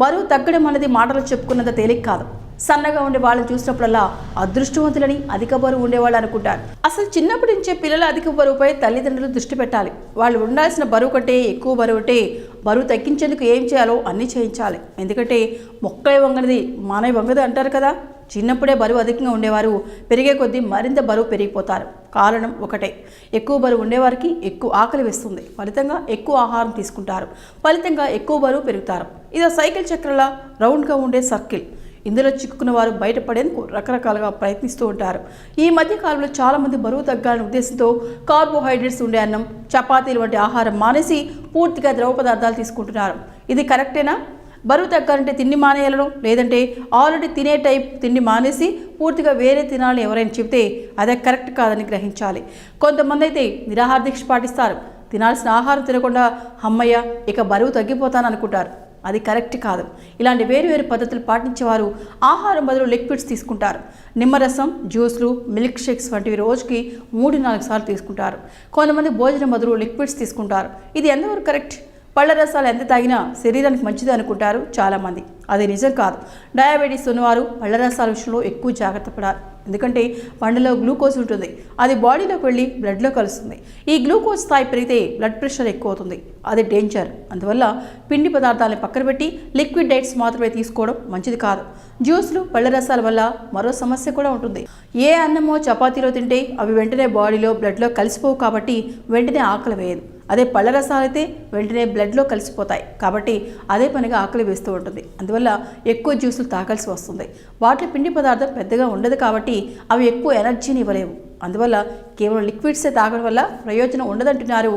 బరువు తగ్గడం అనేది మాటలు చెప్పుకున్నంత తేలిక కాదు. సన్నగా ఉండే వాళ్ళని చూసినప్పుడల్లా అదృష్టవంతులని, అధిక బరువు ఉండేవాళ్ళు అనుకుంటారు. అసలు చిన్నప్పటి నుంచే పిల్లల అధిక బరువుపై తల్లిదండ్రులు దృష్టి పెట్టాలి. వాళ్ళు ఉండాల్సిన బరువు కంటే ఎక్కువ బరువు ఉంటే బరువు తగ్గించేందుకు ఏం చేయాలో అన్నీ చేయించాలి. ఎందుకంటే మొక్కలే వంగనిది మానవ వంగదు అంటారు కదా. చిన్నప్పుడే బరువు అధికంగా ఉండేవారు పెరిగే కొద్దీ మరింత బరువు పెరిగిపోతారు. కారణం ఒకటే, ఎక్కువ బరువు ఉండేవారికి ఎక్కువ ఆకలి వేస్తుంది, ఫలితంగా ఎక్కువ ఆహారం తీసుకుంటారు, ఫలితంగా ఎక్కువ బరువు పెరుగుతారు. ఇది సైకిల్ చక్రంలా రౌండ్గా ఉండే సర్కిల్. ఇందులో చిక్కుకున్న వారు బయటపడేందుకు రకరకాలుగా ప్రయత్నిస్తూ ఉంటారు. ఈ మధ్య కాలంలో చాలామంది బరువు తగ్గాలనే ఉద్దేశంతో కార్బోహైడ్రేట్స్ ఉండే అన్నం, చపాతీలు వంటి ఆహారం మానేసి పూర్తిగా ద్రవ పదార్థాలు తీసుకుంటున్నారు. ఇది కరెక్టేనా? బరువు తగ్గాలంటే తిండి మానేయాలను, లేదంటే ఆల్రెడీ తినే టైప్ తిండి మానేసి పూర్తిగా వేరే తినాలని ఎవరైనా చెబితే అదే కరెక్ట్ కాదని గ్రహించాలి. కొంతమంది అయితే నిరాహార దీక్ష పాటిస్తారు. తినాల్సిన ఆహారం తినకుండా అమ్మయ్య ఇక బరువు తగ్గిపోతాను అనుకుంటారు. అది కరెక్ట్ కాదు. ఇలాంటి వేరు పద్ధతులు పాటించేవారు ఆహారం బదులు లిక్విడ్స్ తీసుకుంటారు. నిమ్మరసం, జ్యూస్లు, మిల్క్ షేక్స్ వంటివి రోజుకి 3-4 సార్లు తీసుకుంటారు. కొంతమంది భోజనం బదులు లిక్విడ్స్ తీసుకుంటారు. ఇది ఎంతవరకు కరెక్ట్? పళ్ళ రసాలు ఎంత తాగినా శరీరానికి మంచిది అనుకుంటారు చాలామంది. అది నిజం కాదు. డయాబెటీస్ ఉన్నవారు పళ్ళ రసాల విషయంలో ఎక్కువ జాగ్రత్త పడాలి. ఎందుకంటే పండులో గ్లూకోజ్ ఉంటుంది. అది బాడీలోకి వెళ్ళి బ్లడ్లో కలుస్తుంది. ఈ గ్లూకోజ్ స్థాయి పెరిగితే బ్లడ్ ప్రెషర్ ఎక్కువ అవుతుంది. అది డేంజర్. అందువల్ల పిండి పదార్థాలను పక్కన పెట్టి లిక్విడ్ డైట్స్ మాత్రమే తీసుకోవడం మంచిది కాదు. జ్యూస్లు, పళ్ళ రసాల వల్ల మరో సమస్య కూడా ఉంటుంది. ఏ అన్నమో చపాతీలో తింటే అవి వెంటనే బాడీలో బ్లడ్లో కలిసిపోవు కాబట్టి వెంటనే ఆకలి వేయదు. అదే పళ్ళ రసాలు అయితే వెంటనే బ్లడ్లో కలిసిపోతాయి కాబట్టి అదే పనిగా ఆకలి వేస్తూ ఉంటుంది. అందువల్ల ఎక్కువ జ్యూసులు తాగాల్సి వస్తుంది. వాటిలో పిండి పదార్థం పెద్దగా ఉండదు కాబట్టి అవి ఎక్కువ ఎనర్జీని ఇవ్వలేవు. అందువల్ల కేవలం లిక్విడ్సే తాగడం వల్ల ప్రయోజనం ఉండదంటున్నారు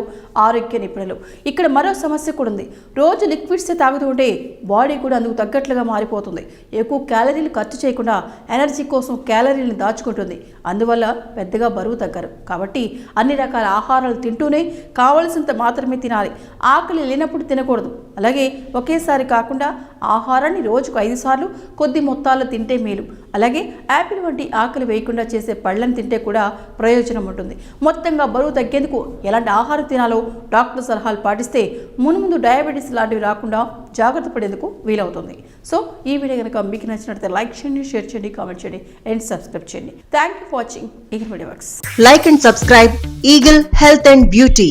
ఆరోగ్య నిపుణులు. ఇక్కడ మరో సమస్య కూడా ఉంది. రోజు లిక్విడ్సే తాగుతూ ఉంటే బాడీ కూడా అందుకు తగ్గట్లుగా మారిపోతుంది. ఎక్కువ క్యాలరీలు ఖర్చు చేయకుండా ఎనర్జీ కోసం క్యాలరీలను దాచుకుంటుంది. అందువల్ల పెద్దగా బరువు తగ్గరు. కాబట్టి అన్ని రకాల ఆహారాలు తింటూనే కావలసినంత మాత్రమే తినాలి. ఆకలి లేనప్పుడు తినకూడదు. అలాగే ఒకేసారి కాకుండా ఆహారాన్ని రోజుకు 5 సార్లు కొద్ది మొత్తాల్లో తింటే మేలు. అలాగే యాపిల్ వంటి ఆకలి వేయకుండా చేసే పళ్ళని తింటే కూడా ప్రయోజనం ఉంటుంది. మొత్తంగా బరువు తగ్గేందుకు ఎలాంటి ఆహారం తినాలో డాక్టర్ సలహాలు పాటిస్తే మున్ముందు డయాబెటీస్ లాంటివి రాకుండా జాగ్రత్త పడేందుకు వీలవుతుంది. సో ఈ వీడియో కనుక మీకు నచ్చినట్లయితే లైక్ చేయండి, షేర్ చేయండి, కామెంట్ చేయండి అండ్ సబ్స్క్రైబ్ చేయండి. Thank you for watching eagle media works. Like and subscribe Eagle Health and Beauty.